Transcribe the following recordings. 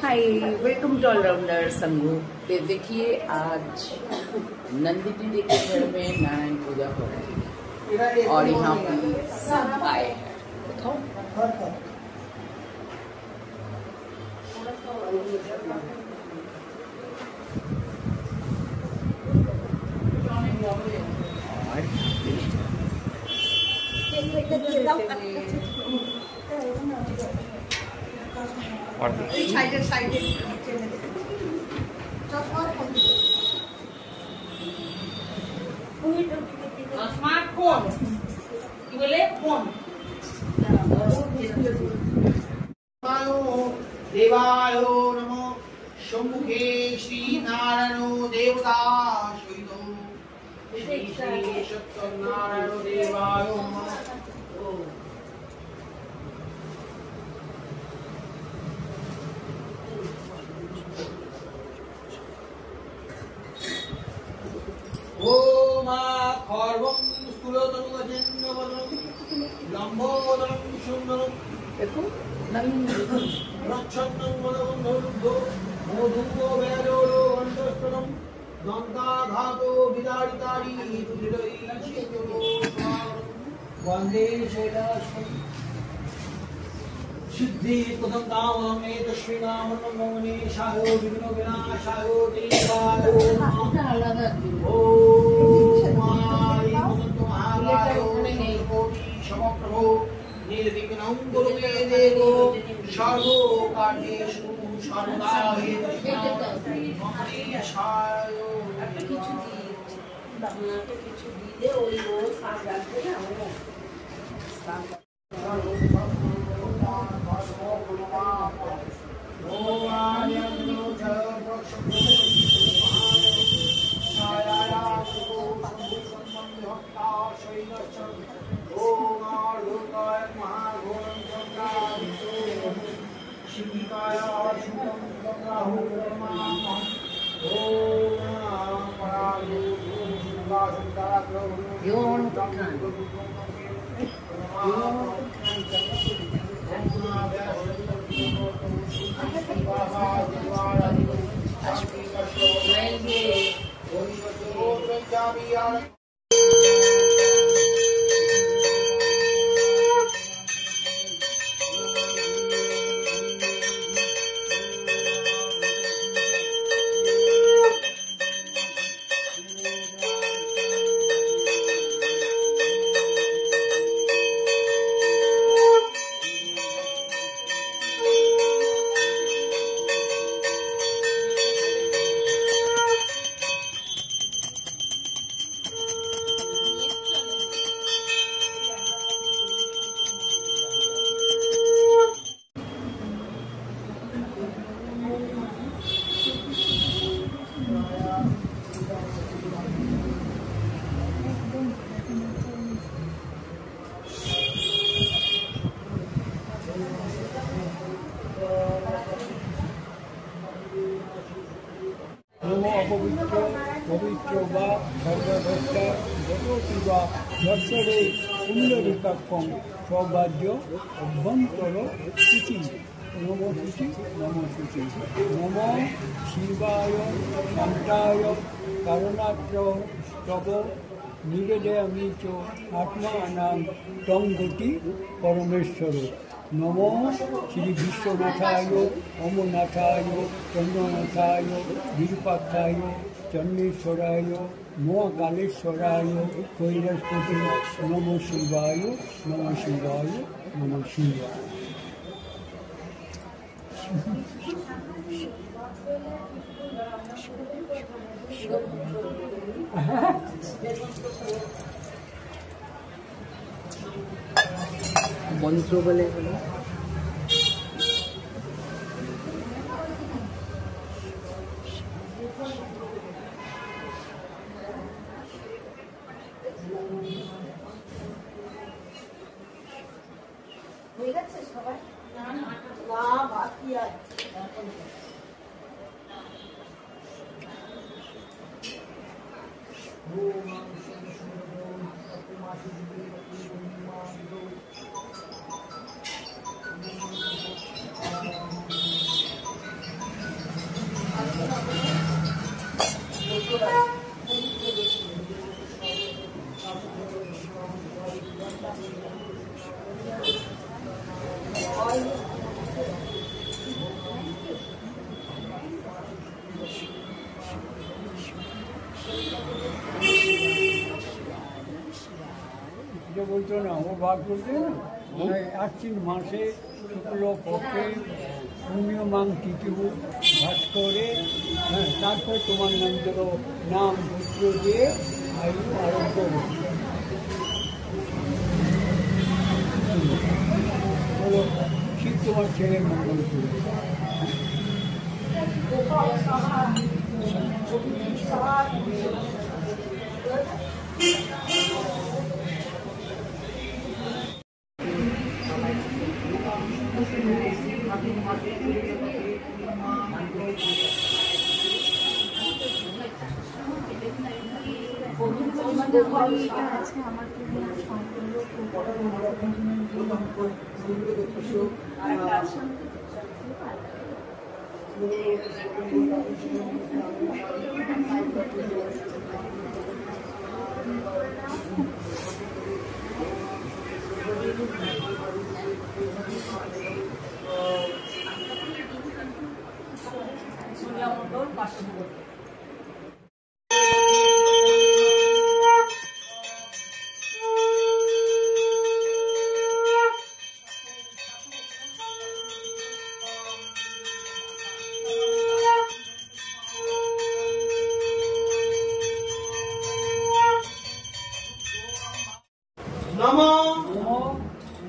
Hi, welcome to all rounder संगू। देखिए आज नंदी दीदी के घर में नारायण पूजा हो रही है और यहाँ पे सब आए हैं। और साइडे साइडे स्मार्टफोन কি বলে ফোন দেবায় নমো সম্মুখে শ্রী নারায়ণ দেবতা সহিত শ্রী শ্রী সত্যনারায়ণ দেবায় নমঃ। ओम खर्वं स्थूलतनुवजन्यवदनं लम्बोदरं सुन्दरं देखो नंदी रक्षन्नं वदवन्धो मोदुको वेदोलो वन्दस्तनं दन्ताघातो विदारितारी हृदयीशितो वन्दे शैलाश्वं सिद्धि पदं कामं एतश्रीनामं मौने शायो विघ्न विनाशायो देवायो नमः। ओम आय भगवतो महारायो कोटि समप्रभो निर्विघ्नं कुरु मे देवो सर्वो कार्येषु सर्वदा हेतुशायो কিছু দিলে ওই ও সাজ রাখবে না अपवित्र पवित्र वा सर्वभक्ता जगोपिवा दर्शने पुण्यरिकाक्कं सौभाग्य अभ्यंतर शुचि नमो शुचि नमो शुचि नमो शिवाय शान्ताय करुणात्र स्तव निवेदयामि च आत्मानां तं गति परमेश्वर। नमो श्री विश्वनाथाय अमरनाथाय चंद्रनाथाय विरूपाक्षाय चन्नेश्वराय महाकालेश्वराय कैलासपति नमो शिवाय नमो शिवाय नमो शिवाय। मंत्र बोले বলতো না ও বাদ বলতে না আশ্বিন মাসে শুক্ল পক্ষে পুণ্যমাং তিথিবু ভাস করে তারপর তোমার নাম পুত্র দিয়ে আয়ু আরোগ্য হলো ঠিক তোমার ছেলের মঙ্গল করে।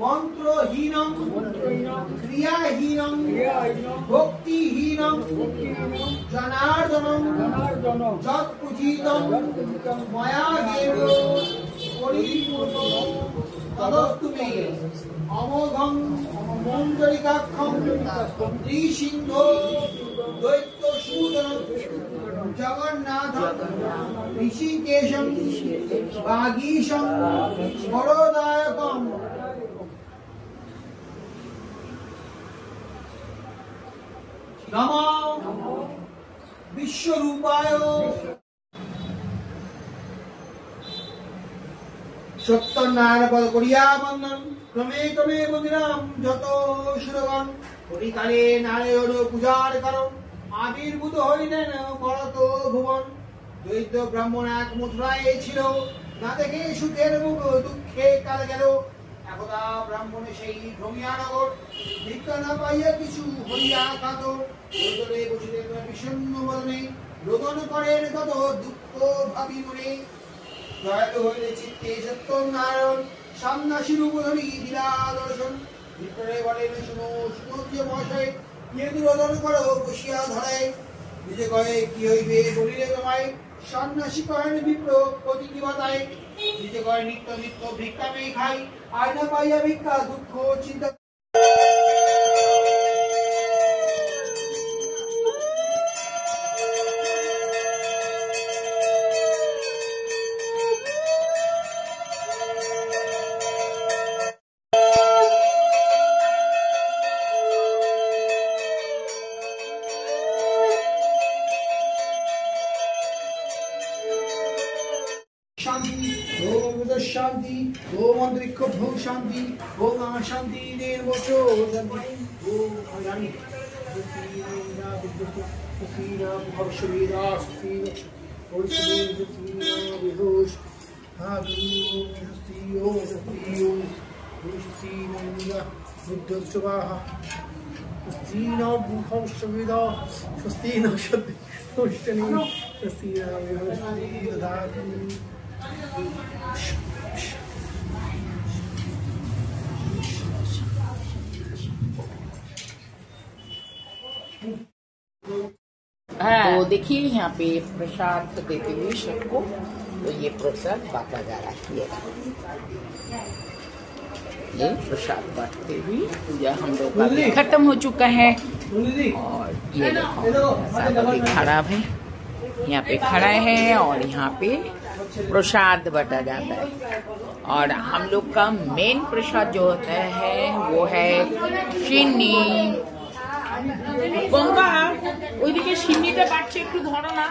মন্ত্রহীনং ক্রিয়াহীনং ভক্তিহীনং জনার্দনং যৎপূজিতং ময়া দেব পরিপূর্ণ তদস্তু মে অমোঘং মঞ্জরিকাক্ষং ত্রিসিন্ধো দৈত্যসূদনং জগন্নাথং ঋষিকেশং বাগীশং বরদায়কং নমো বিশ্বরূপায় সত্যনারায়ণ পদ করিয়া বন্দন ক্রমে ক্রমে বন্দিরাম যত সুরগণ হরিকালে নারায়ণ পূজার কারণ আবির্ভূত হইলেন ভরত ভুবন দৈত্য ব্রাহ্মণ এক মুদ্রায় ছিল না দেখে সুখের মুখ দুঃখে কাল গেল একদা ব্রাহ্মণ সেই ভ্রমিয়া নগর ভিক্ষা না পাইয়া কিছু হইয়া কাতর দৈত্যরে বসিলেন বিষণ্ণ বদনে রোদন করেন কত দুঃখ ভাবি মনে দয়ালু হইলে চিত্তে সত্যনারায়ণ সামনাসী রূপ ধরি দিলা দর্শন ভিতরে বলেন শুনো সুমন্ত্রী মহাশয় রোদন করো বসিয়া ধরায় নিজে কয়ে কি হইবে বলিলে তোমায় সন্ন্যাসী কহেন বিপ্র প্রতি কি বাতায় নিজে কয়ে নিত্য নিত্য ভিক্ষা পেয়ে খাই আয়না পাইয়া ভিক্ষা দুঃখ চিন্তা शांति ओम अंतरिक्ष भोग शांति ओम शांति निर्मोचो शांति ओम हरियाणी सुखीना विद्युत सुखीना भवशवेदा सुखीना और सुखीना विहोश हागु सुखीयो सुखीयो सुखीना विद्युत सुवाहा सुखीना भवशवेदा सुखीना शब्द सुखीना सुखीना विहोश दातु तो देखिए यहाँ पे प्रसाद देते हुए सबको तो ये प्रसाद बांटा जा रहा है ये प्रसाद बांटते हुए पूजा हम लोग का भी खत्म हो चुका है और ये देखो खराब है यहाँ पे खड़ा है और यहाँ पे प्रसाद बांटा जाता है और हम लोग का मेन प्रसाद जो होता है वो है चीनी गंगा ওইদিকে সিন্নিটা বাড়ছে একটু ধরো না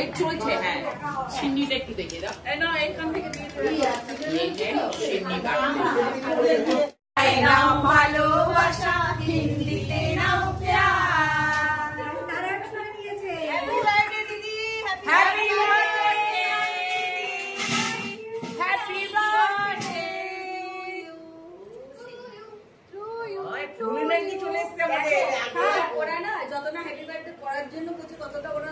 এই চলছে হ্যাঁ সিন্নিটা একটু দেখে দাও না এখান থেকে দিয়ে সিন্নি বাড়ছে নাও ভালোবাসা, হিন্দিতে নাও প্যার। হ্যাপি বার্থডে দিদি, happy birthday, happy birthday to you. ফুল নাকি চলে এসেছে আমাদের। ওরা না যত না হ্যাপি বার্থডে করার জন্য কিছু ততটা ওরা